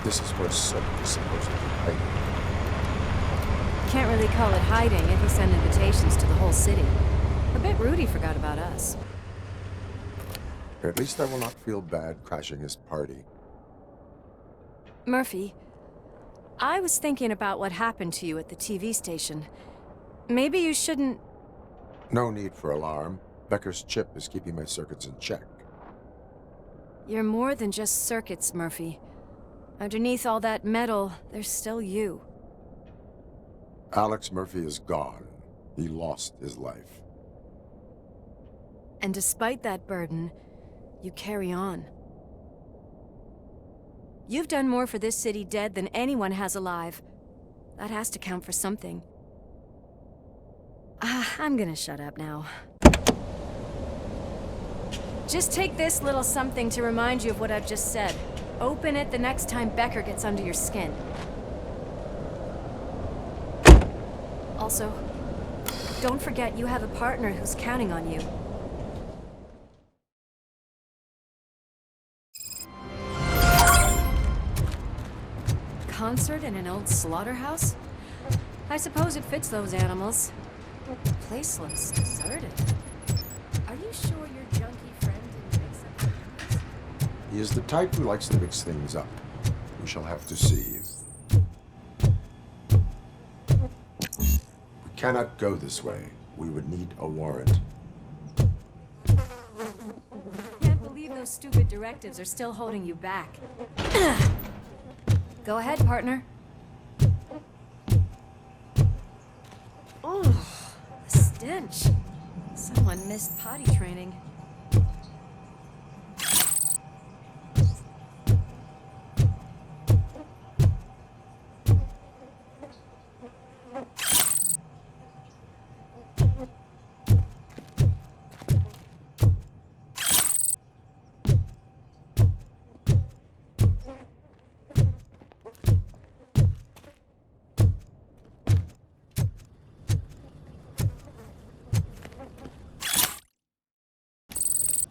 This is where Cirque is supposed to be hiding. Can't really call it hiding if you send invitations to the whole city. A bit rude he forgot about us. At least I will not feel bad crashing his party. Murphy, I was thinking about what happened to you at the TV station. Maybe you shouldn't... No need for alarm. Becker's chip is keeping my circuits in check. You're more than just circuits, Murphy. Underneath all that metal, there's still you. Alex Murphy is gone. He lost his life. And despite that burden, you carry on. You've done more for this city dead than anyone has alive. That has to count for something. I'm gonna shut up now. Just take this little something to remind you of what I've just said. Open it the next time Becker gets under your skin. Also, don't forget you have a partner who's counting on you. Concert in an old slaughterhouse? I suppose it fits those animals. The place looks deserted. Are you sure your junkie friend didn't make something else? He is the type who likes to mix things up. We shall have to see. We cannot go this way. We would need a warrant. Can't believe those stupid directives are still holding you back. Go ahead, partner. Oh, the stench. Someone missed potty training.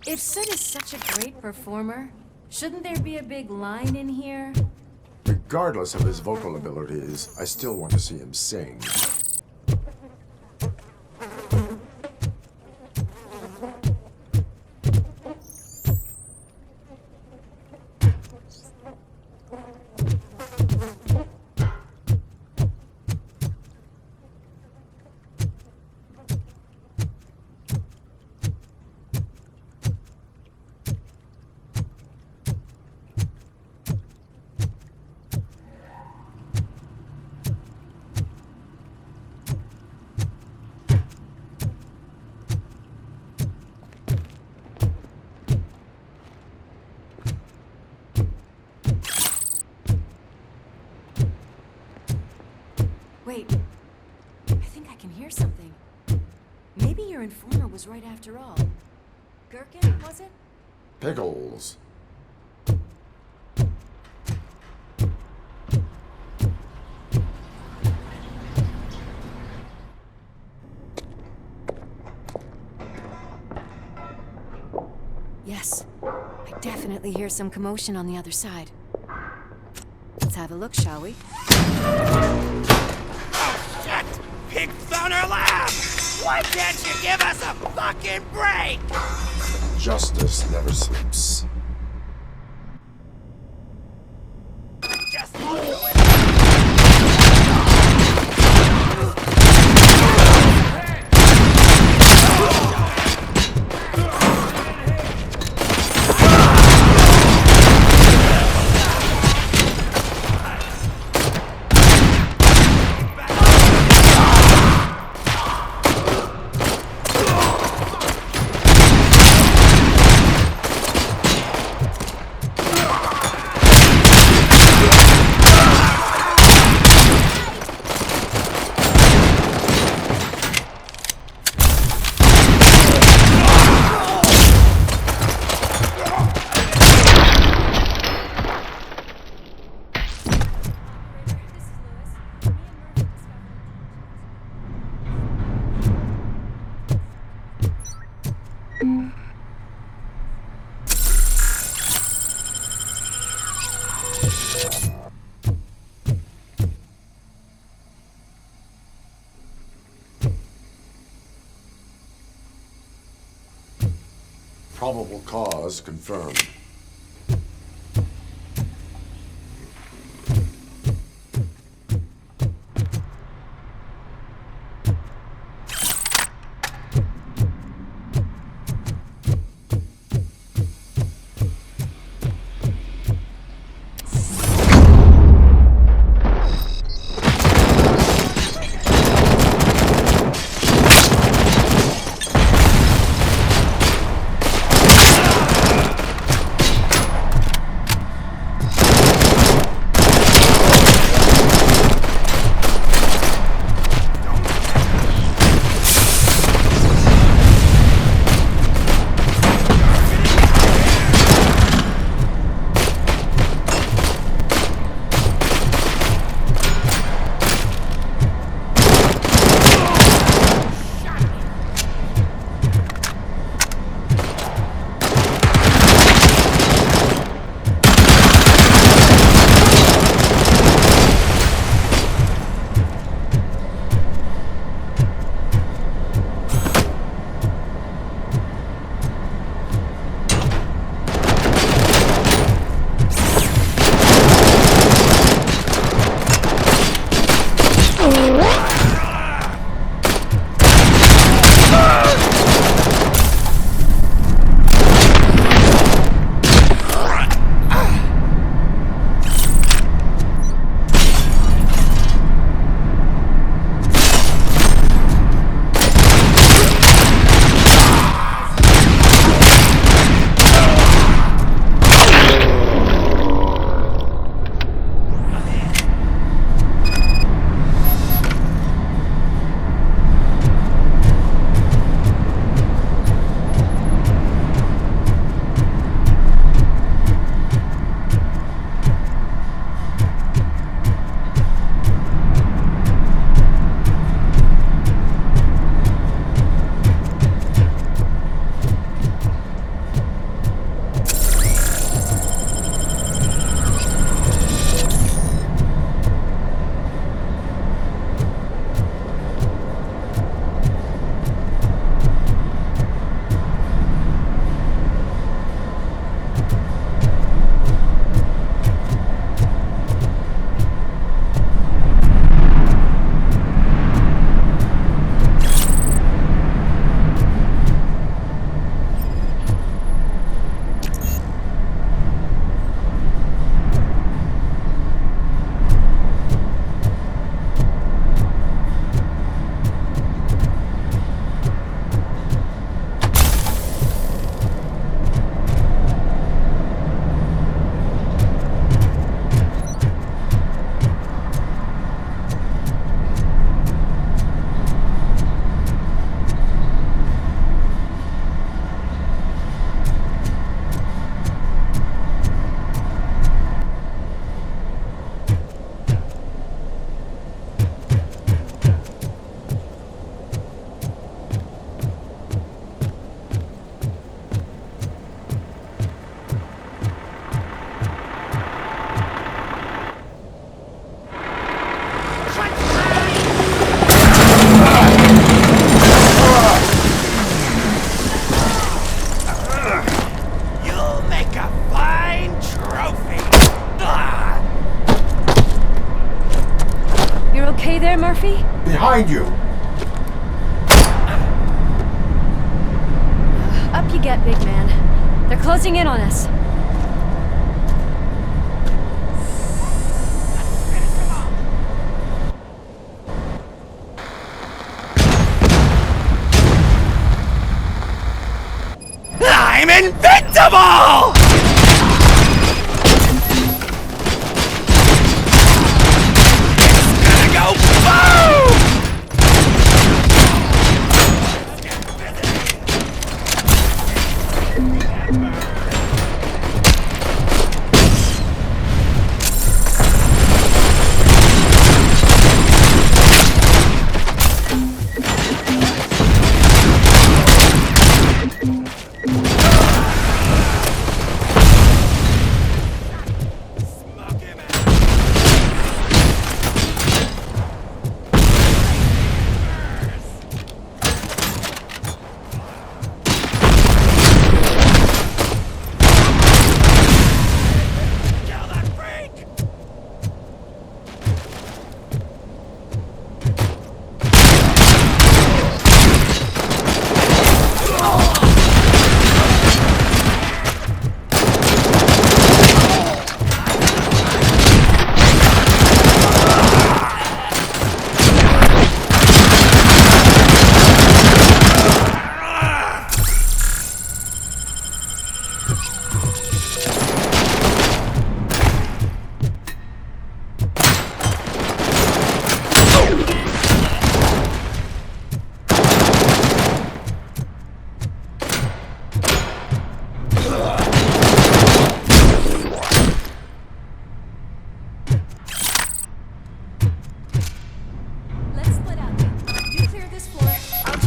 If Sid is such a great performer, shouldn't there be a big line in here? Regardless of his vocal abilities, I still want to see him sing. Wait, I think I can hear something. Maybe your informer was right after all. Gherkin, was it? Pickles. Yes, I definitely hear some commotion on the other side. Let's have a look, shall we? Shit! Pig found our lab! Why can't you give us a fucking break? Justice never sleeps. Just do it! Probable cause confirmed. Murphy? Behind you! Up you get, big man. They're closing in on us. I'm invincible! It's gonna go boom!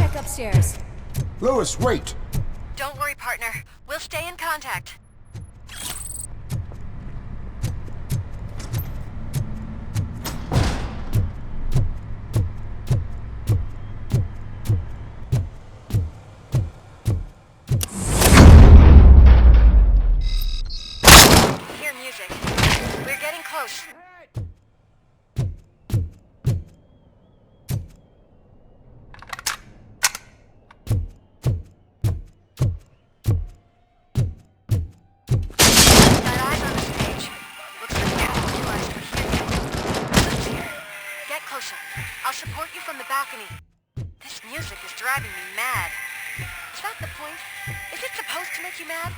check upstairs. Lewis, wait! Don't worry, partner. We'll stay in contact. Hear music. We're getting close. Got eyes on the stage. Looks like we have to realize we're here. Let's hear. Get closer. I'll support you from the balcony. This music is driving me mad. Is that the point? Is it supposed to make you mad?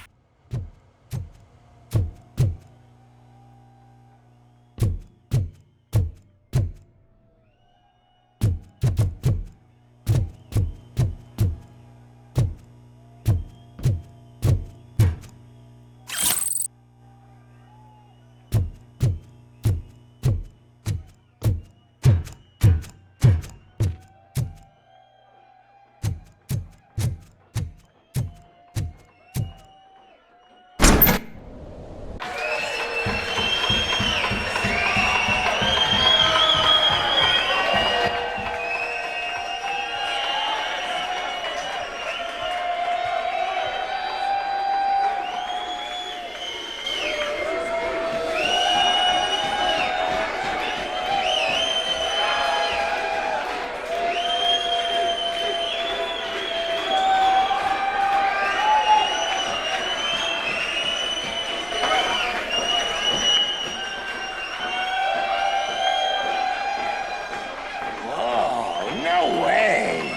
No way!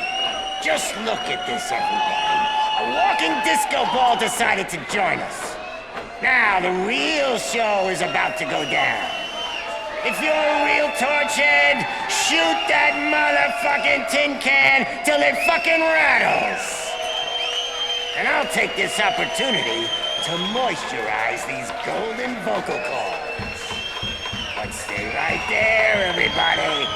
Just look at this, everybody. A walking disco ball decided to join us. Now, the real show is about to go down. If you're a real torchhead, shoot that motherfucking tin can till it fucking rattles. And I'll take this opportunity to moisturize these golden vocal cords. But stay right there, everybody.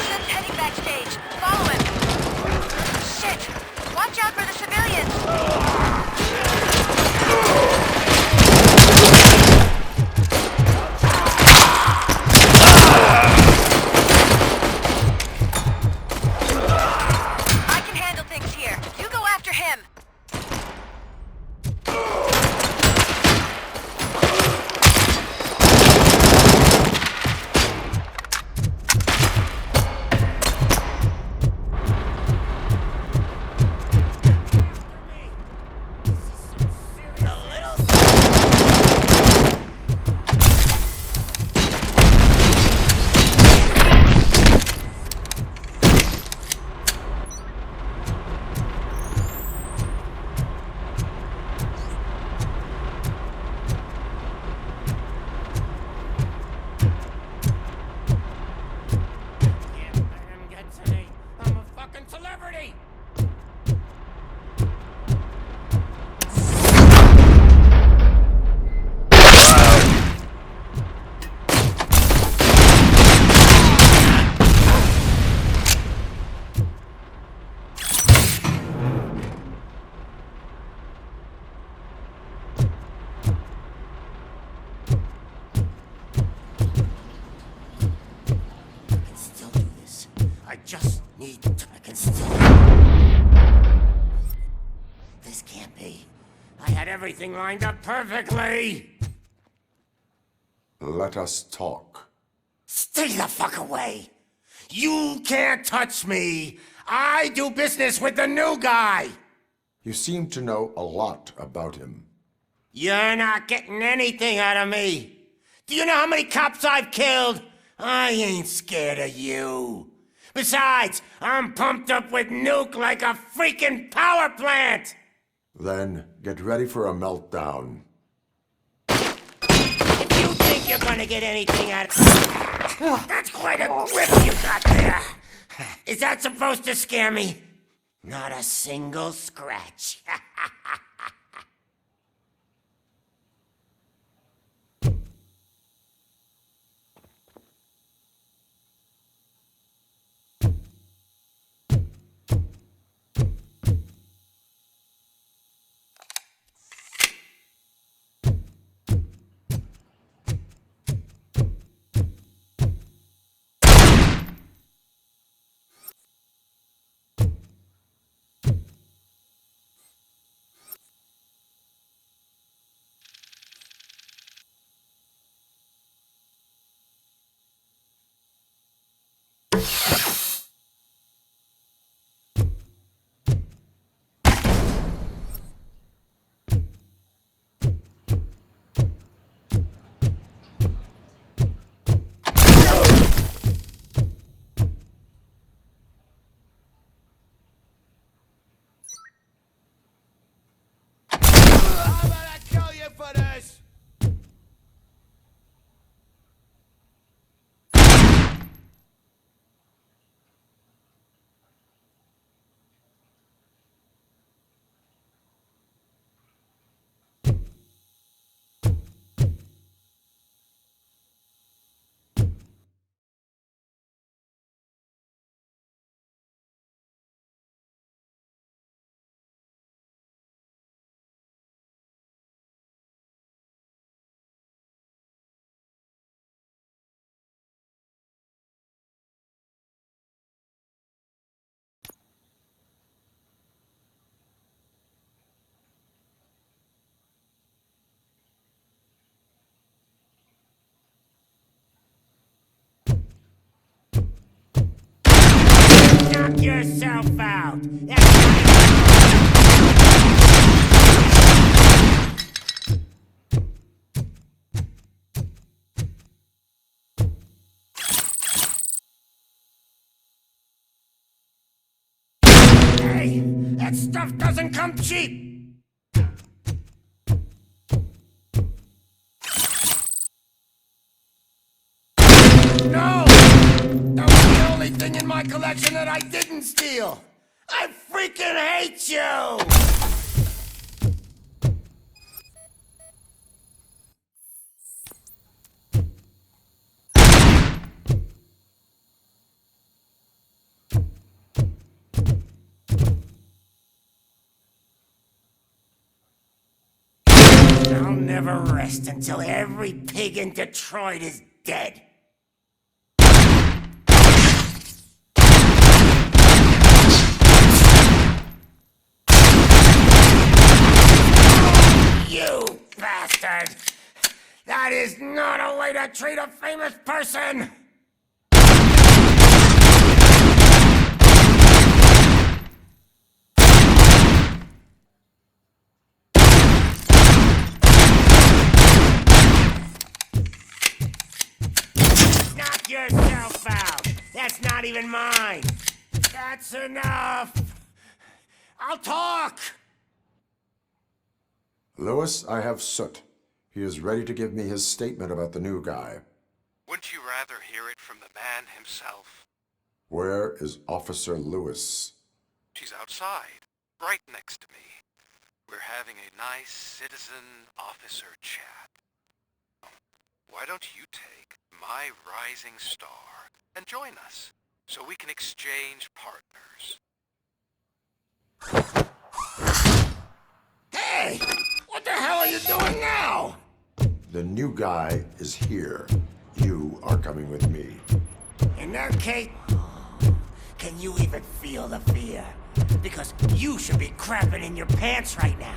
Sim's heading backstage. Follow him. Shit! Watch out for the civilians! I can handle things here. You go after him. I'm a fucking celebrity! I can still do this. I just need to. I can still. This can't be. I had everything lined up perfectly. Let us talk. Stay the fuck away. You can't touch me. I do business with the new guy. You seem to know a lot about him. You're not getting anything out of me. Do you know how many cops I've killed? I ain't scared of you. Besides, I'm pumped up with nuke like a freaking power plant. Then get ready for a meltdown. If you think you're gonna get anything out of... That's quite a grip you got there. Is that supposed to scare me? Not a single scratch. Knock yourself out. Hey, that stuff doesn't come cheap. No! That was the only thing in my collection that I didn't steal! I freaking hate you! I'll never rest until every pig in Detroit is dead. You bastard! That is not a way to treat a famous person! Knock yourself out! That's not even mine! That's enough! I'll talk! Lewis, I have Soot. He is ready to give me his statement about the new guy. Wouldn't you rather hear it from the man himself? Where is Officer Lewis? She's outside, right next to me. We're having a nice citizen-officer chat. Why don't you take my rising star and join us, so we can exchange partners? Hey! What the hell are you doing now? The new guy is here. You are coming with me. In that case, can you even feel the fear? Because you should be crapping in your pants right now.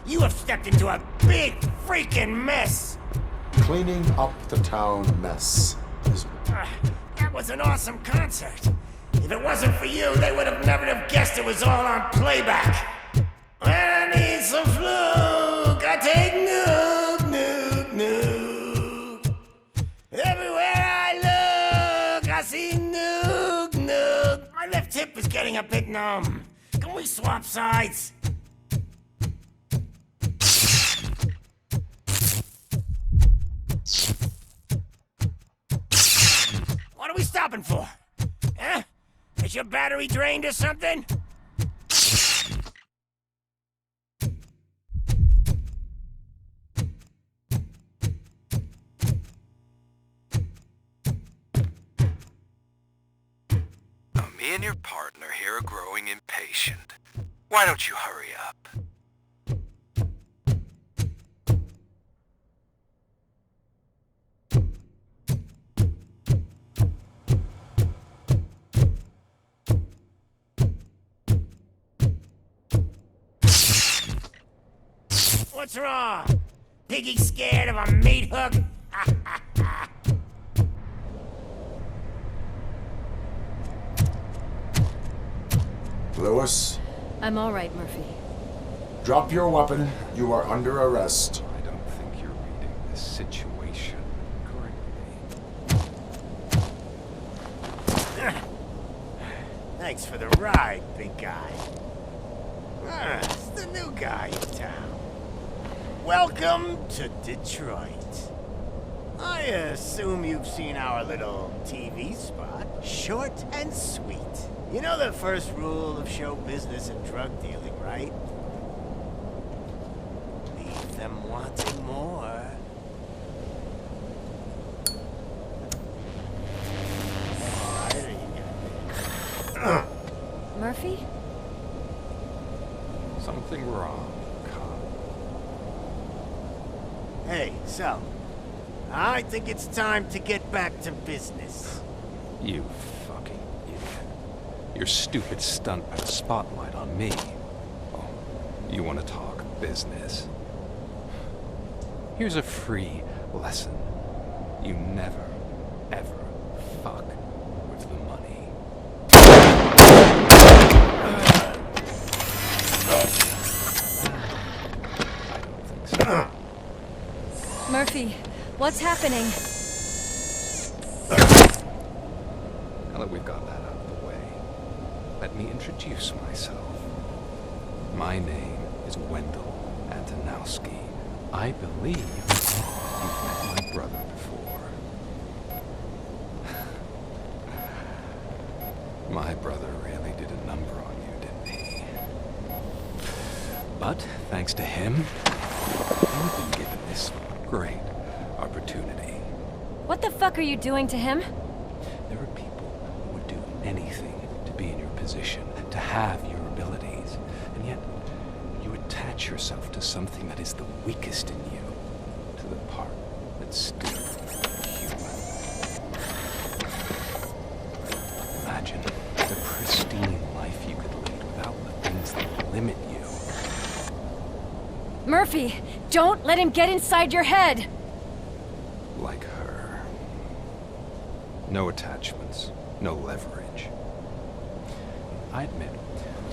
You have stepped into a big freaking mess. Cleaning up the town mess is... That was an awesome concert. If it wasn't for you, they would have never have guessed it was all on playback. When I need some fluke, I take Nuke, Nuke, Nuke. Everywhere I look, I see Nuke, Nuke. My left hip is getting a bit numb. Can we swap sides? What are we stopping for? Huh? Is your battery drained or something? Me and your partner here are growing impatient. Why don't you hurry up? What's wrong? Piggy scared of a meat hook? Lewis, I'm all right, Murphy. drop your weapon. You are under arrest. I don't think you're reading the situation correctly. Thanks for the ride, big guy. It's the new guy in town. Welcome to Detroit. I assume you've seen our little TV spot. Short and sweet. You know the first rule of show business and drug dealing, right? Leave them wanting more. There you go. Murphy? Something wrong, cop. Hey, so, I think it's time to get back to business. You fucking idiot. Your stupid stunt put a spotlight on me. Oh, you want to talk business? Here's a free lesson. You never, ever fuck with the money. I don't think so. Murphy, what's happening? Now that we've got that out of the way, let me introduce myself. My name is Wendell Antonowski. I believe you've met my brother before. My brother really did a number on you, didn't he? But thanks to him, you've been given this great opportunity. What the fuck are you doing to him? There are people who would do anything to be in your position, to have your abilities, and yet you attach yourself to something that is the weakest in you, to the part that's still human. Imagine the pristine life you could lead without the things that limit you. Murphy, don't let him get inside your head! Like her. No attachments, no leverage. I admit,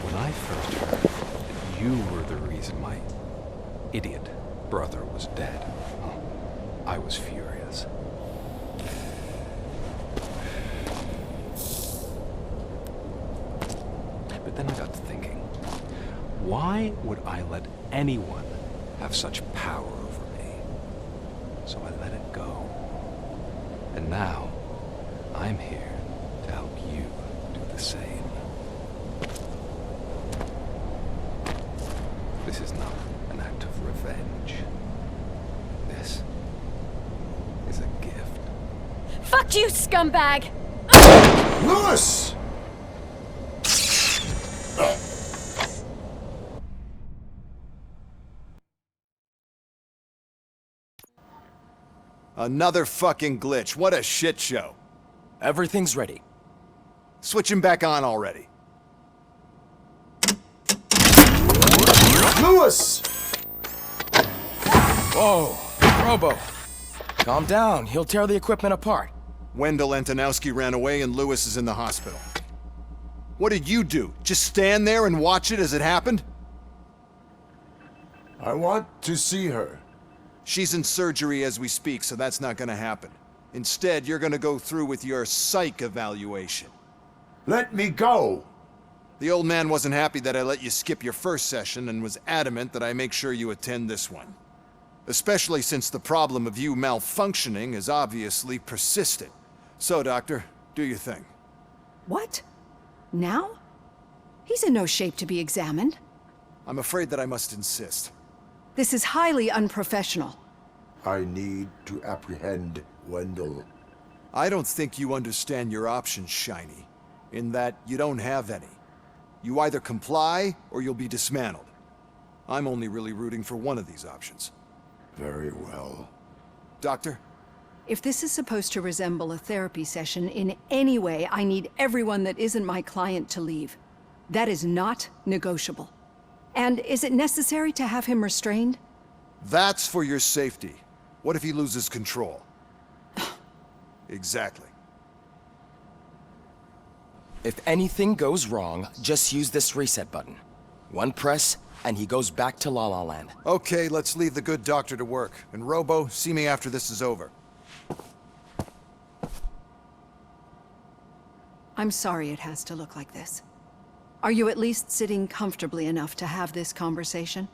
when I first heard that you were the reason my idiot brother was dead, I was furious. But then I got to thinking, why would I let anyone have such power over me? So I let it go. And now, I'm here to help you do the same. This is not an act of revenge. This is a gift. Fuck you, scumbag! Lewis! Another fucking glitch. What a shit show. Everything's ready. Switch him back on already. Lewis! Whoa, Robo. Calm down. He'll tear the equipment apart. Wendell Antonowski ran away and Lewis is in the hospital. What did you do? Just stand there and watch it as it happened? I want to see her. She's in surgery as we speak, so that's not gonna happen. Instead, you're gonna go through with your psych evaluation. Let me go! The old man wasn't happy that I let you skip your first session and was adamant that I make sure you attend this one. Especially since the problem of you malfunctioning is obviously persistent. So, Doctor, do your thing. What? Now? He's in no shape to be examined. I'm afraid that I must insist. This is highly unprofessional. I need to apprehend Wendell. I don't think you understand your options, Shiny, in that you don't have any. You either comply, or you'll be dismantled. I'm only really rooting for one of these options. Very well. Doctor? If this is supposed to resemble a therapy session in any way, I need everyone that isn't my client to leave. That is not negotiable. And is it necessary to have him restrained? That's for your safety. What if he loses control? Exactly. If anything goes wrong, just use this reset button. One press, and he goes back to La La Land. Okay, let's leave the good doctor to work. And Robo, see me after this is over. I'm sorry it has to look like this. Are you at least sitting comfortably enough to have this conversation?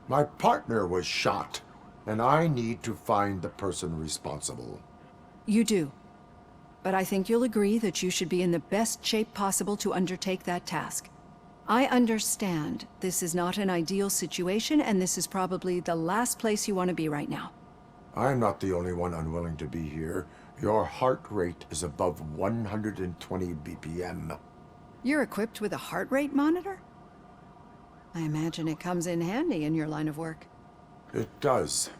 My partner was shot, and I need to find the person responsible. You do. But I think you'll agree that you should be in the best shape possible to undertake that task. I understand this is not an ideal situation, and this is probably the last place you want to be right now. I'm not the only one unwilling to be here. Your heart rate is above 120 BPM. You're equipped with a heart rate monitor? I imagine it comes in handy in your line of work. It does.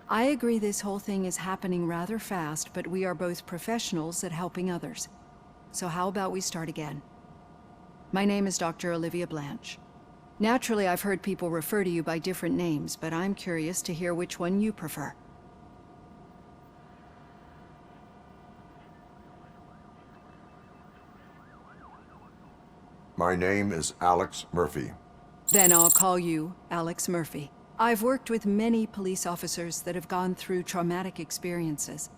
I agree this whole thing is happening rather fast, but we are both professionals at helping others. So how about we start again? My name is Dr. Olivia Blanche. Naturally, I've heard people refer to you by different names, but I'm curious to hear which one you prefer. My name is Alex Murphy. Then I'll call you Alex Murphy. I've worked with many police officers that have gone through traumatic experiences,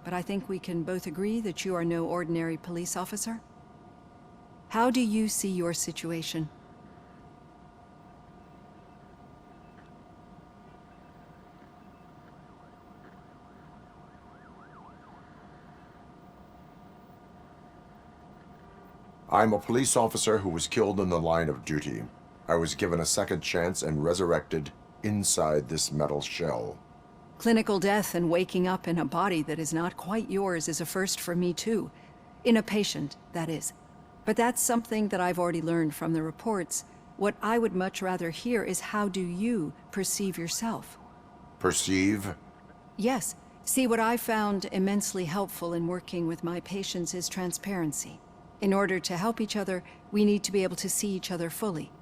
but I think we can both agree that you are no ordinary police officer. How do you see your situation? I'm a police officer who was killed in the line of duty. I was given a second chance and resurrected inside this metal shell. Clinical death and waking up in a body that is not quite yours is a first for me too. In a patient, that is. But that's something that I've already learned from the reports. What I would much rather hear is how do you perceive yourself? Perceive? Yes. See, what I found immensely helpful in working with my patients is transparency. In order to help each other, we need to be able to see each other fully.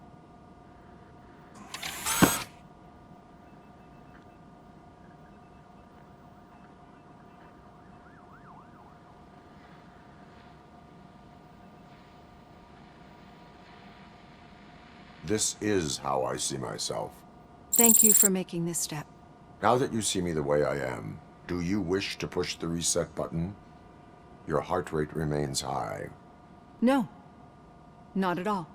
This is how I see myself. Thank you for making this step. Now that you see me the way I am, do you wish to push the reset button? Your heart rate remains high. No, not at all.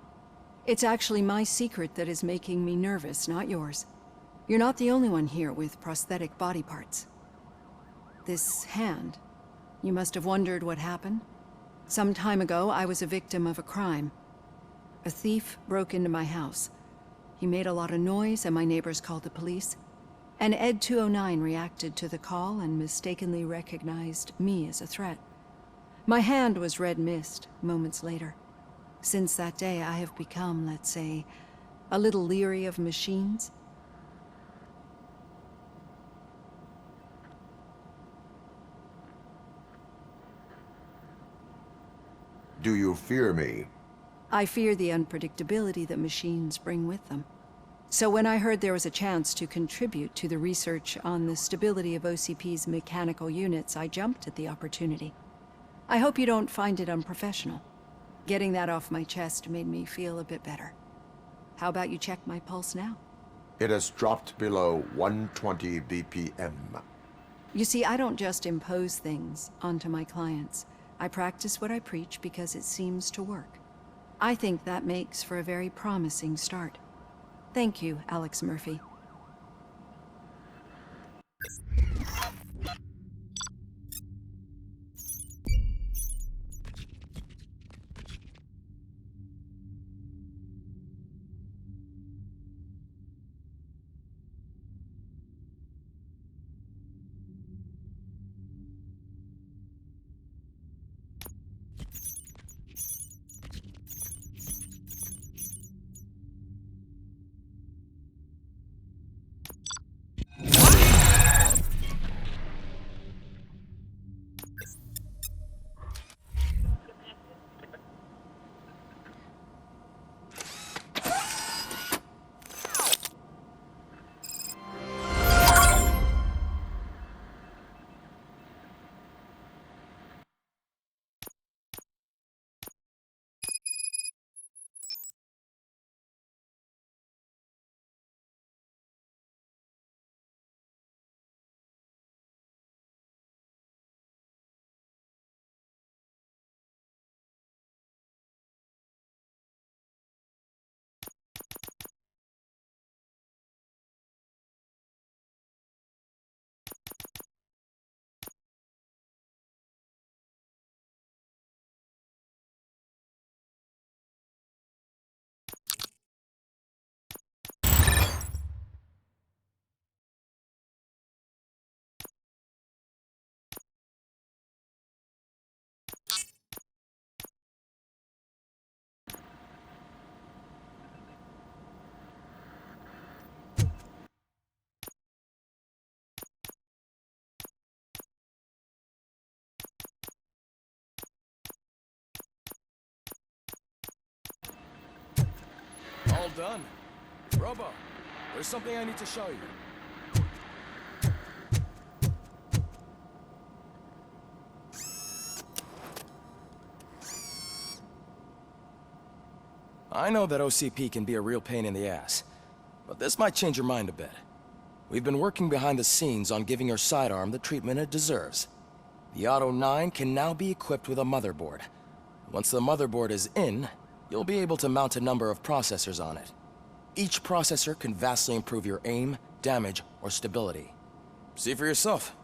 It's actually my secret that is making me nervous, not yours. You're not the only one here with prosthetic body parts. This hand, you must have wondered what happened. Some time ago, I was a victim of a crime. A thief broke into my house. He made a lot of noise and my neighbors called the police. And Ed 209 reacted to the call and mistakenly recognized me as a threat. My hand was red mist moments later. Since that day, I have become, let's say, a little leery of machines. Do you fear me? I fear the unpredictability that machines bring with them. So when I heard there was a chance to contribute to the research on the stability of OCP's mechanical units, I jumped at the opportunity. I hope you don't find it unprofessional. Getting that off my chest made me feel a bit better. How about you check my pulse now? It has dropped below 120 BPM. You see, I don't just impose things onto my clients. I practice what I preach because it seems to work. I think that makes for a very promising start. Thank you, Alex Murphy. All done. Robo, there's something I need to show you. I know that OCP can be a real pain in the ass, but this might change your mind a bit. We've been working behind the scenes on giving your sidearm the treatment it deserves. The Auto 9 can now be equipped with a motherboard. Once the motherboard is in, you'll be able to mount a number of processors on it. Each processor can vastly improve your aim, damage, or stability. See for yourself.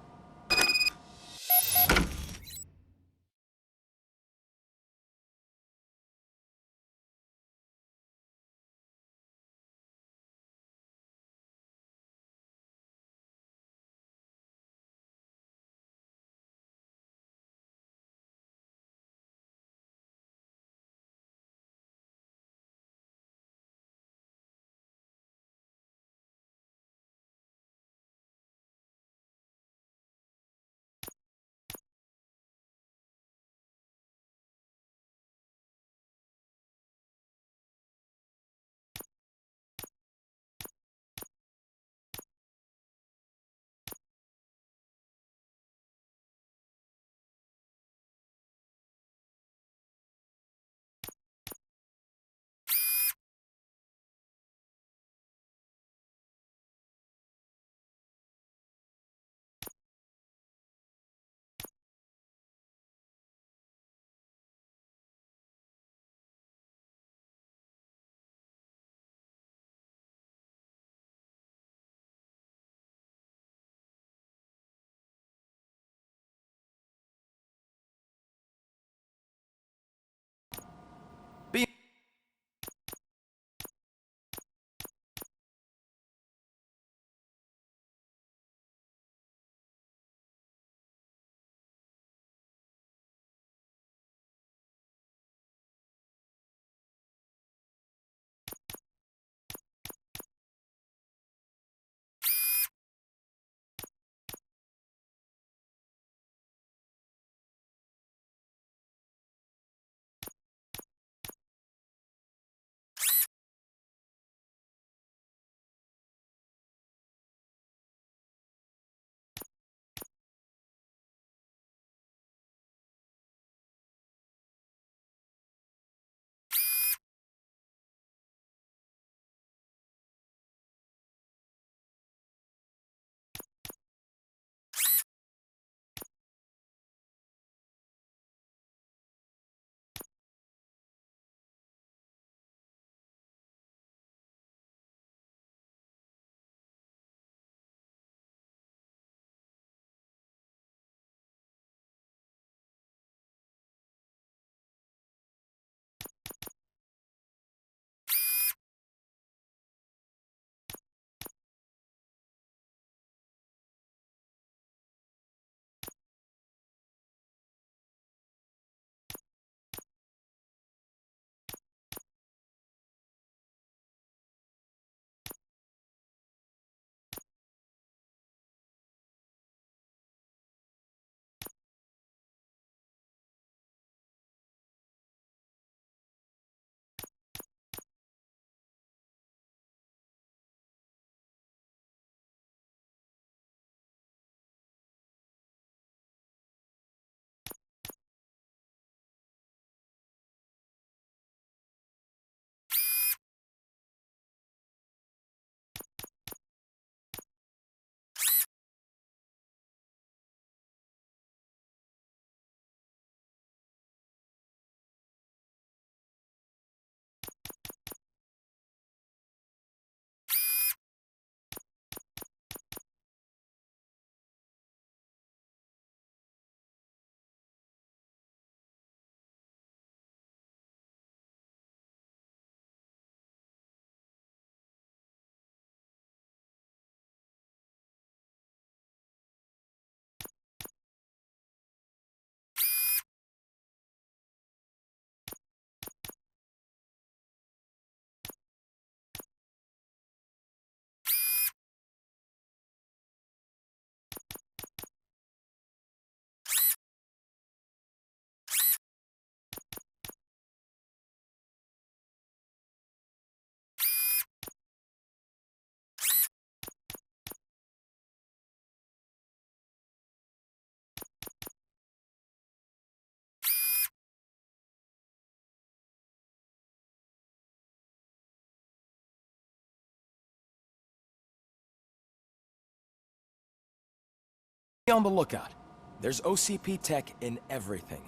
Be on the lookout. There's OCP tech in everything.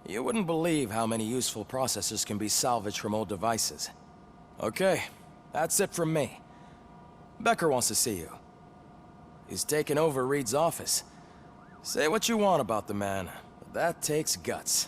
You wouldn't believe how many useful processors can be salvaged from old devices. Okay, that's it from me. Becker wants to see you. He's taken over Reed's office. Say what you want about the man, but that takes guts.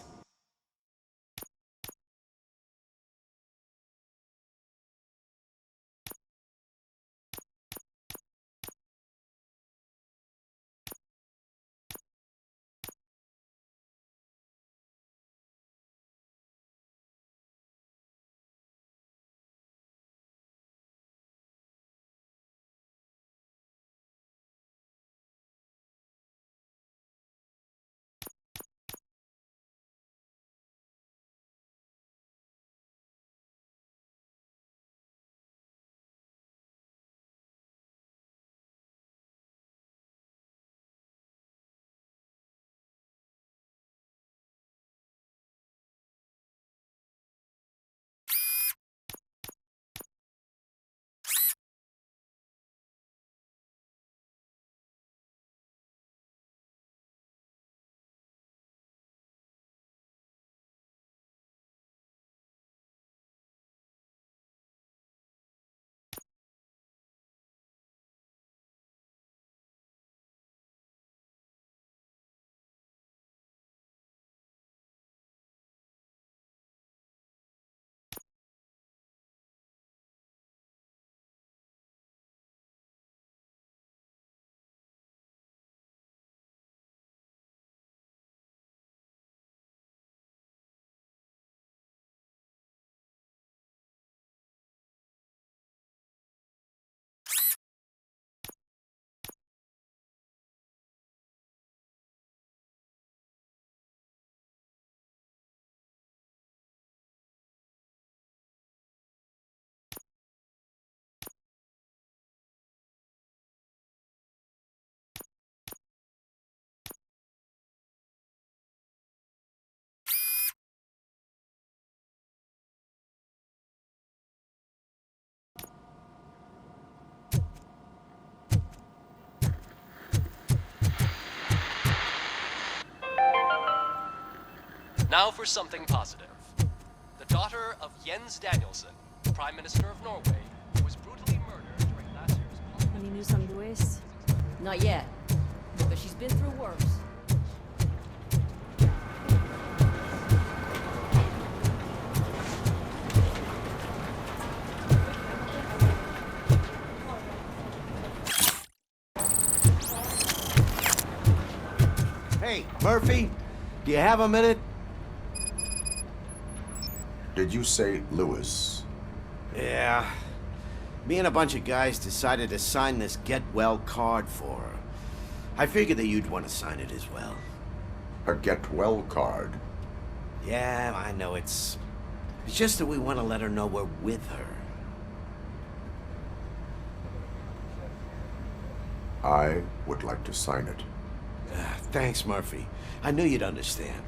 Now for something positive. The daughter of Jens Danielson, Prime Minister of Norway, was brutally murdered during last year's... Any news on Luis? Not yet, but she's been through worse. Hey, Murphy, do you have a minute? Did you say Lewis? Yeah. Me and a bunch of guys decided to sign this get well card for her. I figured that you'd want to sign it as well. A get well card? Yeah, I know it's just that we want to let her know we're with her. I would like to sign it. Thanks, Murphy. I knew you'd understand.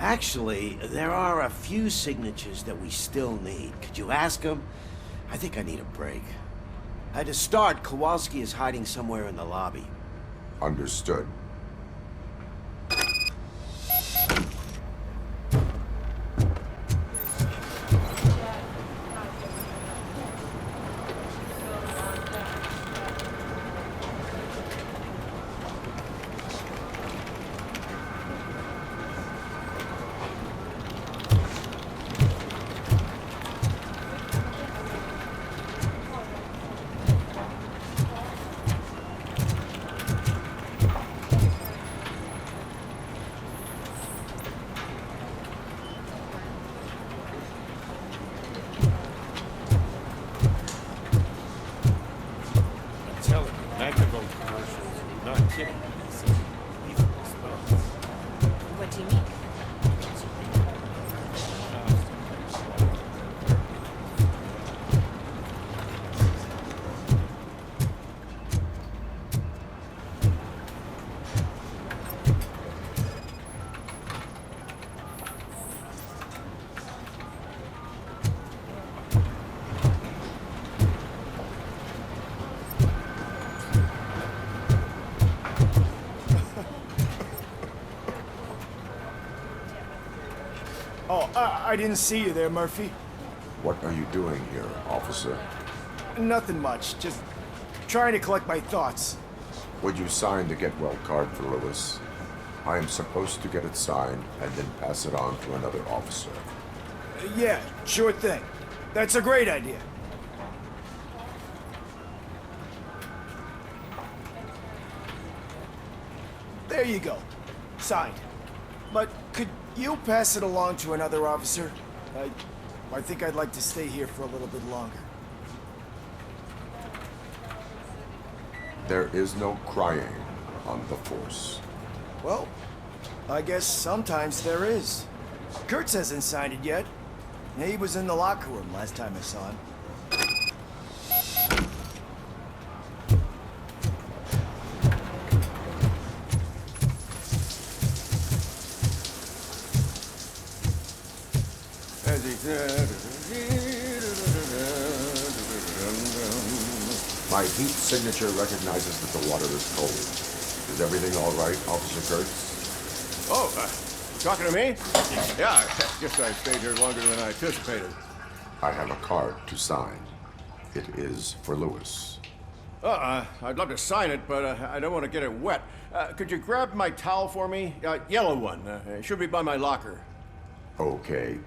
Actually, there are a few signatures that we still need. Could you ask them? I think I need a break. To start, Kowalski is hiding somewhere in the lobby. Understood. I didn't see you there, Murphy. What are you doing here, officer? Nothing much, just trying to collect my thoughts. Would you sign the get well card for Lewis? I am supposed to get it signed and then pass it on to another officer. Yeah, sure thing. That's a great idea. There you go. Signed. But could you pass it along to another officer? I think I'd like to stay here for a little bit longer. There is no crying on the force. Well, I guess sometimes there is. Kurtz hasn't signed it yet. He was in the locker room last time I saw him. My heat signature recognizes that the water is cold. Is everything all right, Officer Kurtz? Oh, talking to me? Yeah, guess I stayed here longer than I anticipated. I have a card to sign. It is for Lewis. I'd love to sign it, but I don't want to get it wet. Could you grab my towel for me? Yellow one. It should be by my locker. Okay.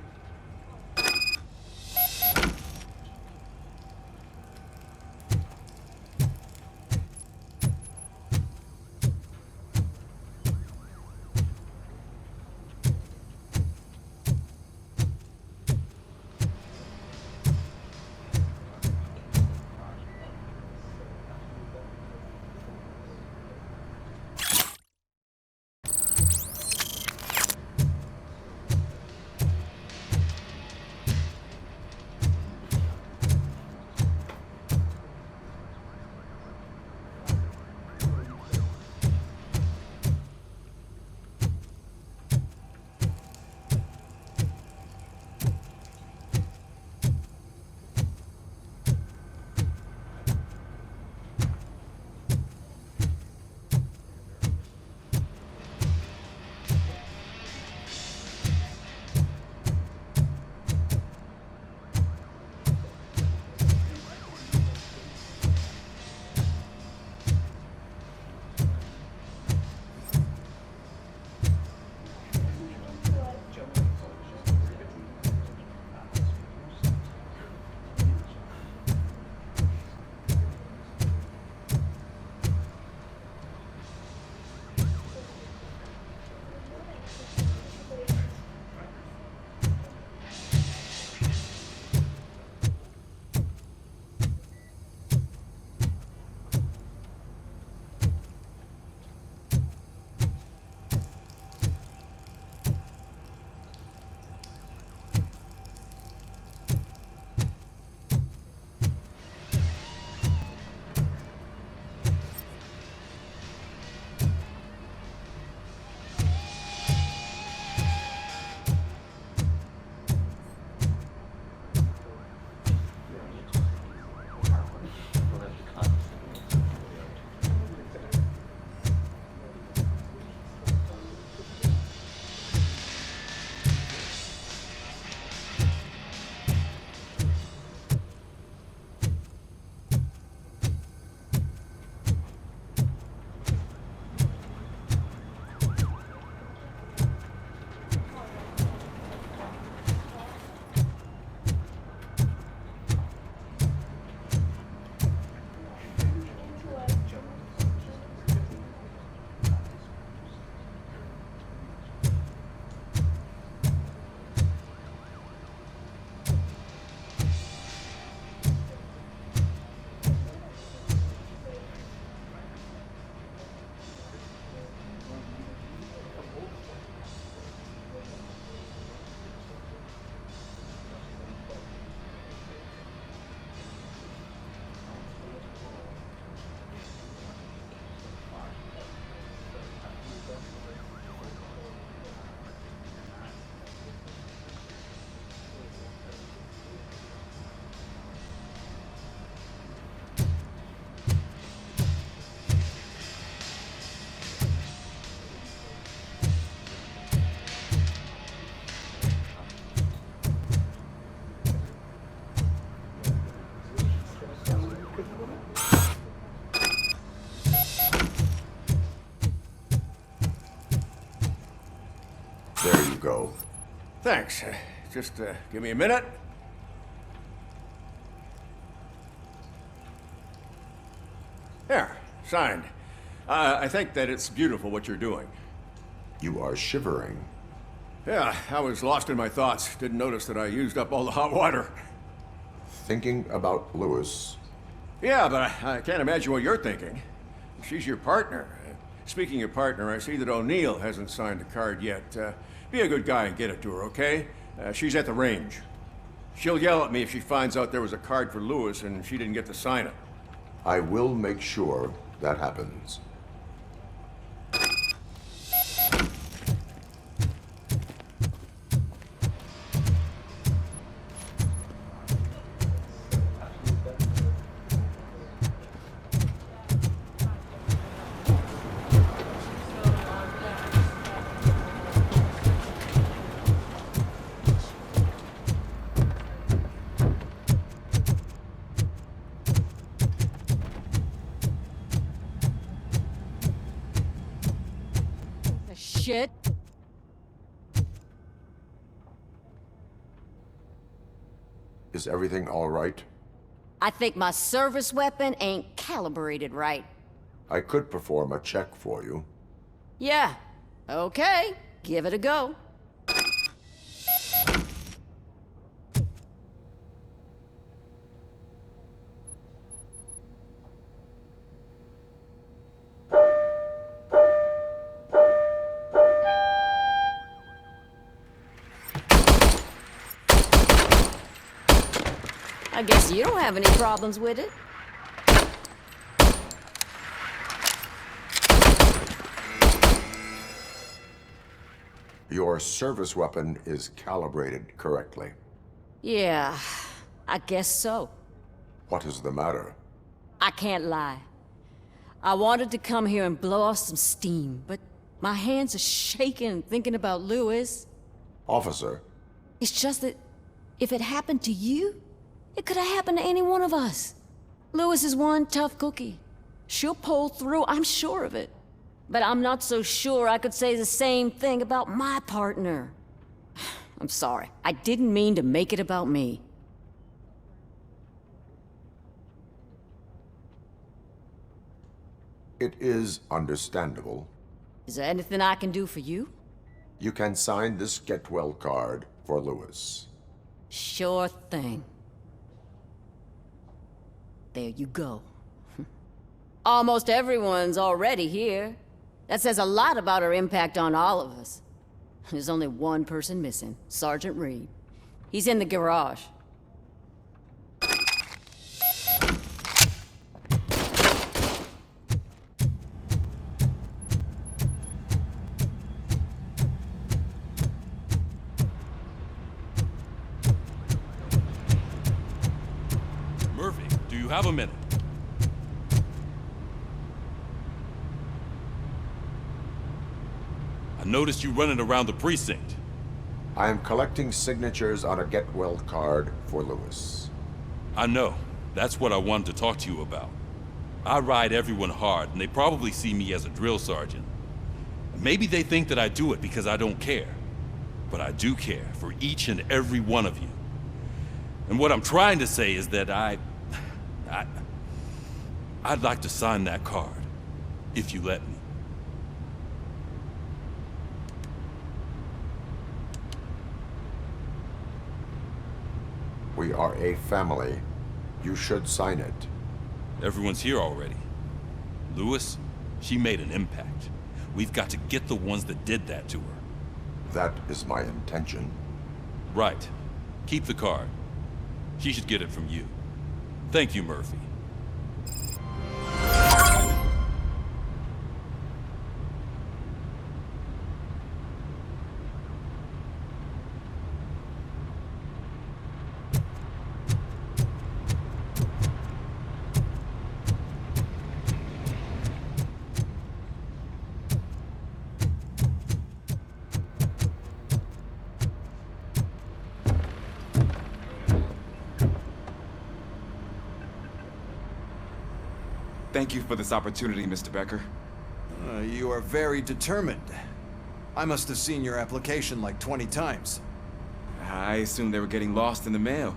go. Thanks. Just give me a minute. There, signed. I think that it's beautiful what you're doing. You are shivering. Yeah, I was lost in my thoughts. Didn't notice that I used up all the hot water. Thinking about Lewis. Yeah, but I can't imagine what you're thinking. She's your partner. Speaking of partner, I see that O'Neill hasn't signed the card yet. Be a good guy and get it to her, okay? She's at the range. She'll yell at me if she finds out there was a card for Lewis and she didn't get to sign it. I will make sure that happens. Shit. Is everything all right? I think my service weapon ain't calibrated right. I could perform a check for you. Yeah. Okay. Give it a go. I guess you don't have any problems with it. Your service weapon is calibrated correctly. Yeah, I guess so. What is the matter? I can't lie. I wanted to come here and blow off some steam, but my hands are shaking thinking about Lewis. Officer, It's just that if it happened to you, it could have happened to any one of us. Lewis is one tough cookie. She'll pull through, I'm sure of it. But I'm not so sure I could say the same thing about my partner. I'm sorry. I didn't mean to make it about me. it is understandable. Is there anything I can do for you? You can sign this get well card for Lewis. Sure thing. There you go. Almost everyone's already here. That says a lot about her impact on all of us. There's only one person missing, Sergeant Reed. He's in the garage. Murphy, do you have a minute? I noticed you running around the precinct. I am collecting signatures on a get well card for Lewis. I know. That's what I wanted to talk to you about. I ride everyone hard, and they probably see me as a drill sergeant. Maybe they think that I do it because I don't care. But I do care for each and every one of you. And what I'm trying to say is that I'd like to sign that card, if you let me. We are a family. You should sign it. Everyone's here already. Lewis, she made an impact. We've got to get the ones that did that to her. That is my intention. Right. Keep the card. She should get it from you. Thank you, Murphy. Thank you for this opportunity, Mr. Becker. You are very determined. I must have seen your application like 20 times. I assumed they were getting lost in the mail.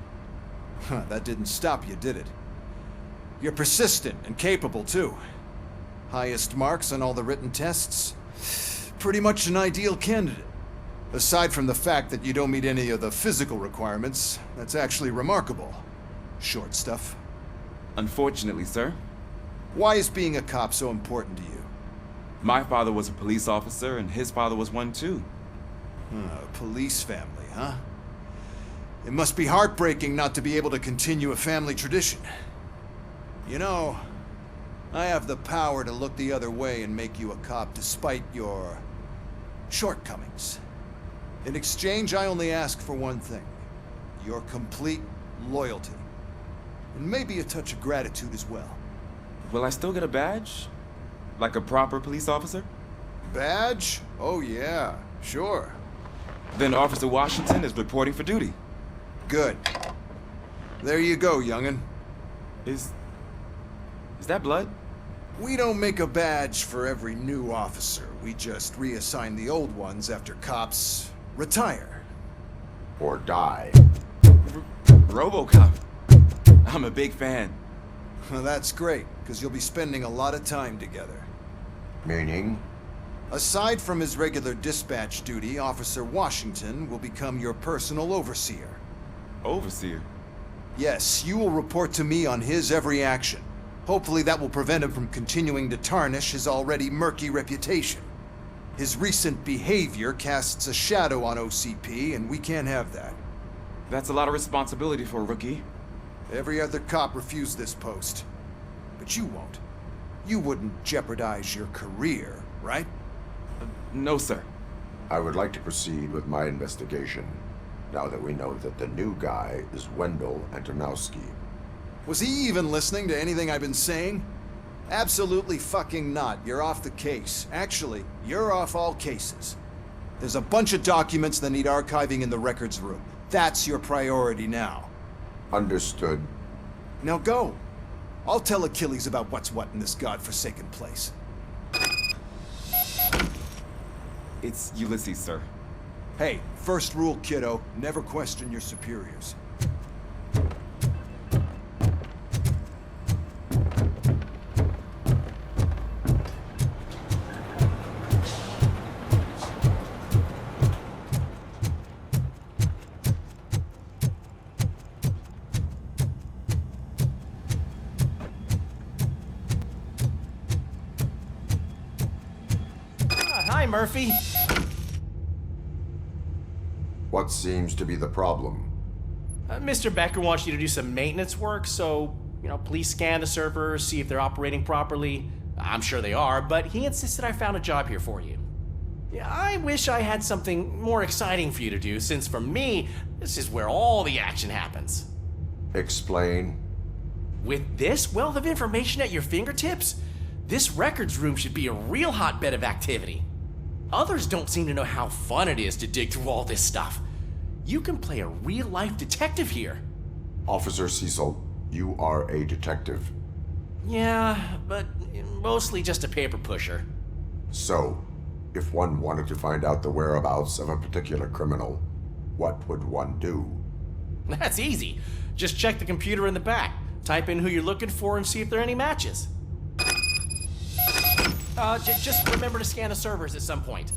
That didn't stop you, did it? You're persistent and capable, too. Highest marks on all the written tests. Pretty much an ideal candidate. Aside from the fact that you don't meet any of the physical requirements, that's actually remarkable. Short stuff. Unfortunately, sir. Why is being a cop so important to you? My father was a police officer, and his father was one too. A police family, huh? It must be heartbreaking not to be able to continue a family tradition. You know, I have the power to look the other way and make you a cop despite your shortcomings. In exchange, I only ask for one thing. Your complete loyalty. And maybe a touch of gratitude as well. Will I still get a badge? Like a proper police officer? Badge? Oh yeah, sure. Then Officer Washington is reporting for duty. Good. There you go, young'un. Is that blood? We don't make a badge for every new officer. We just reassign the old ones after cops retire. Or die. Robocop. I'm a big fan. Well, that's great, because you'll be spending a lot of time together. Meaning? Aside from his regular dispatch duty, Officer Washington will become your personal overseer. Overseer? Yes, you will report to me on his every action. Hopefully that will prevent him from continuing to tarnish his already murky reputation. His recent behavior casts a shadow on OCP, and we can't have that. That's a lot of responsibility for a rookie. Every other cop refused this post. But you won't. You wouldn't jeopardize your career, right? No, sir. I would like to proceed with my investigation, now that we know that the new guy is Wendell Antonowski. Was he even listening to anything I've been saying? Absolutely fucking not. You're off the case. Actually, you're off all cases. There's a bunch of documents that need archiving in the records room. That's your priority now. Understood. Now go. I'll tell Achilles about what's what in this godforsaken place. It's Ulysses, sir. Hey, first rule, kiddo. Never question your superiors. Hi, Murphy. What seems to be the problem? Mr. Becker wants you to do some maintenance work, so, please scan the servers, see if they're operating properly. I'm sure they are, but he insisted I found a job here for you. Yeah, I wish I had something more exciting for you to do, since for me, this is where all the action happens. Explain. With this wealth of information at your fingertips, this records room should be a real hotbed of activity. Others don't seem to know how fun it is to dig through all this stuff. You can play a real-life detective here. Officer Cecil, you are a detective. Yeah, but mostly just a paper pusher. So, if one wanted to find out the whereabouts of a particular criminal, what would one do? That's easy. Just check the computer in the back, type in who you're looking for, and see if there are any matches. Just remember to scan the servers at some point.